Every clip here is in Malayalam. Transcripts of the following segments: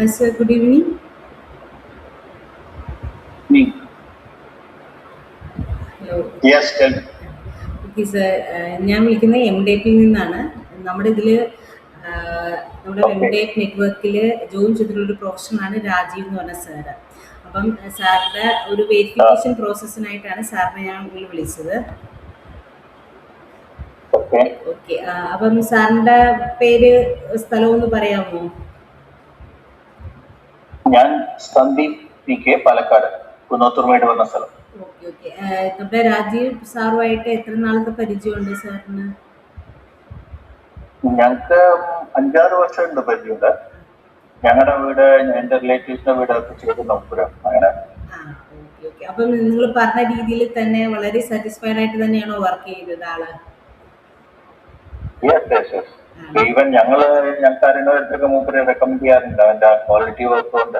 Sir, good evening. Me. Hello. Yes, tell me. Okay sir, ഞാൻ വിളിക്കുന്നത് എം ഡി എഫിൽ നിന്നാണ്. നമ്മുടെ ഇതിൽ നമ്മുടെ എം Okay. ഡി എഫ് നെറ്റ്വർക്കിൽ ജോയിൻ ചെയ്തിട്ടുള്ളൊരു പ്രൊഫഷനാണ് രാജീവ് എന്ന് പറഞ്ഞ സാറ്. അപ്പം സാറിൻ്റെ ഒരു വെരിഫിക്കേഷൻ പ്രോസസ്സിനായിട്ടാണ് സാറിനെ ഞാൻ വിളിച്ചത്. Okay. ഓക്കെ, അപ്പം സാറിൻ്റെ പേര് സ്ഥലം ഒന്ന് പറയാമോ? ഞാൻ സന്ദീപ് പി കെ, പാലക്കാട്, കുന്നോത്തൂർമേട് പറഞ്ഞ സ്ഥലം. Okay okay. നമ്മുടെ രാജീവ് സാറുമായിട്ട് എത്ര നാളത്തെ പരിചയമുണ്ട് സാറിന്? ഞങ്ങൾക്ക് 5-6 വർഷമുണ്ട് പരിചയമുണ്ട്. ഞങ്ങളുടെ വീട്, എൻ്റെ റിലേറ്റീവ്സിന്റെ വീടൊക്കെ ചെയ്ത് നോക്കുരം അങ്ങനെ. ആ, ഓക്കെ ഓക്കെ. അപ്പം നിങ്ങൾ പറഞ്ഞ രീതിയിൽ തന്നെ വളരെ സാറ്റിസ്ഫൈഡ് ആയിട്ട് തന്നെയാണോ വർക്ക് ചെയ്തത് ആള്? Yes yes yes. ഈവൻ ഞങ്ങൾക്ക് അറിയുന്നവരൊക്കെ മൂപ്പരെ റെക്കമെൻഡ് ചെയ്യാറുണ്ട്. അവന്റെ ക്വാളിറ്റി വർക്ക് കൊണ്ട്,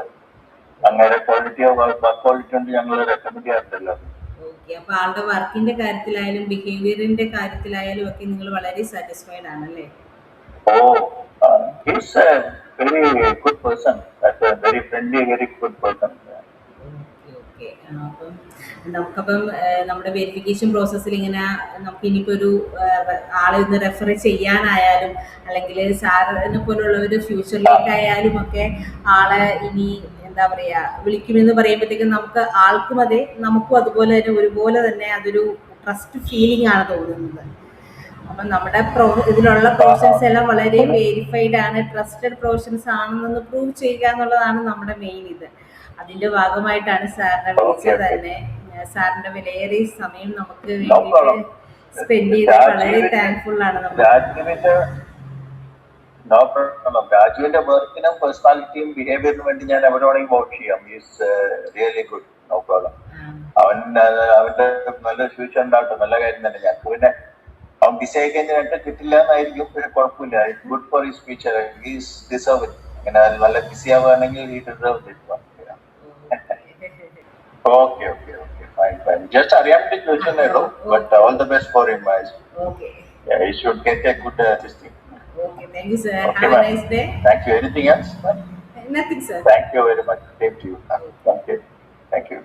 അങ്ങനെ ക്വാളിറ്റി വർക്ക് ക്വാളിറ്റി കൊണ്ട് ഞങ്ങൾ റെക്കമെൻഡ് ചെയ്യാറുണ്ടല്ലോ. ഓക്കെ. അപ്പൊ ആളുടെ വർക്കിന്റെ കാര്യത്തിലായാലും ബിഹേവിയറിന്റെ കാര്യത്തിലായാലും ഒക്കെ നിങ്ങൾ വളരെ സാറ്റിസ്ഫൈഡ് ആണല്ലേ? He's a very good person. That's a very friendly, very good person. Okay okay. അപ്പം നമുക്കപ്പം നമ്മുടെ വെരിഫിക്കേഷൻ പ്രോസസ്സിൽ ഇങ്ങനെ നമുക്ക് ഇനിയിപ്പോൾ ഒരു ആളെ ഒന്ന് റെഫർ ചെയ്യാനായാലും അല്ലെങ്കിൽ സാറിനെ പോലുള്ള ഒരു ഫ്യൂച്ചറിലേക്കായാലും ഒക്കെ ആളെ ഇനി എന്താ പറയുക വിളിക്കുമെന്ന് പറയുമ്പോഴത്തേക്കും നമുക്ക് ആൾക്കും അതെ നമുക്കും അതുപോലെ തന്നെ ഒരുപോലെ തന്നെ അതൊരു ട്രസ്റ്റ് ഫീലിംഗ് ആണ് തോന്നുന്നത്. അപ്പം നമ്മുടെ ഇതിലുള്ള പ്രൊഫഷൻസ് എല്ലാം വളരെ വെരിഫൈഡ് ആണ്, ട്രസ്റ്റഡ് പ്രൊഫഷൻസ് ആണെന്ന് പ്രൂവ് ചെയ്യുക എന്നുള്ളതാണ് നമ്മുടെ മെയിൻ ഇത്. അതിന്റെ ഭാഗമായിട്ടാണ് സാറിനെ വിളിച്ചത് തന്നെ. സാറിന്റെ വിലയേറിയ സമയം നമുക്ക് വേണ്ടിയിട്ട് സ്പെൻഡ് ചെയ്ത് വളരെ താങ്ക്ഫുൾ ആണ് നമ്മൾ. രാജുവിന്റെ വർക്കിനും പേഴ്സണാലിറ്റിയും ബിഹേവിയറിനും വേണ്ടി ഞാൻ എവിടെയാണെങ്കിൽ വോട്ട് ചെയ്യാം. Is really good, no problem. അവന്റെ നല്ലൊരു ഫ്യൂച്ചർ ഉണ്ടാവട്ടെ, നല്ല കാര്യം തന്നെ. ഞങ്ങൾക്ക് പിന്നെ അവൻ ബിസി ആയി കഴിഞ്ഞാൽ കിട്ടില്ല എന്നായിരിക്കും, പിന്നെ കുഴപ്പമില്ല. It's good for his future. He's deserve it. അങ്ങനെ നല്ല ബിസി ആവുകയാണെങ്കിൽ he deserve it. Okay okay okay, fine fine. Just അറിയാൻ വേണ്ടി ചോദിച്ചതേ ഉള്ളൂ. But all the best for him. Okay He should get a good this thing. Okay, thank you sir. Okay, have A ma'am. Nice day. Thank you. Anything else? Nothing sir. Thank you very much. Same to you. Okay. Thank you.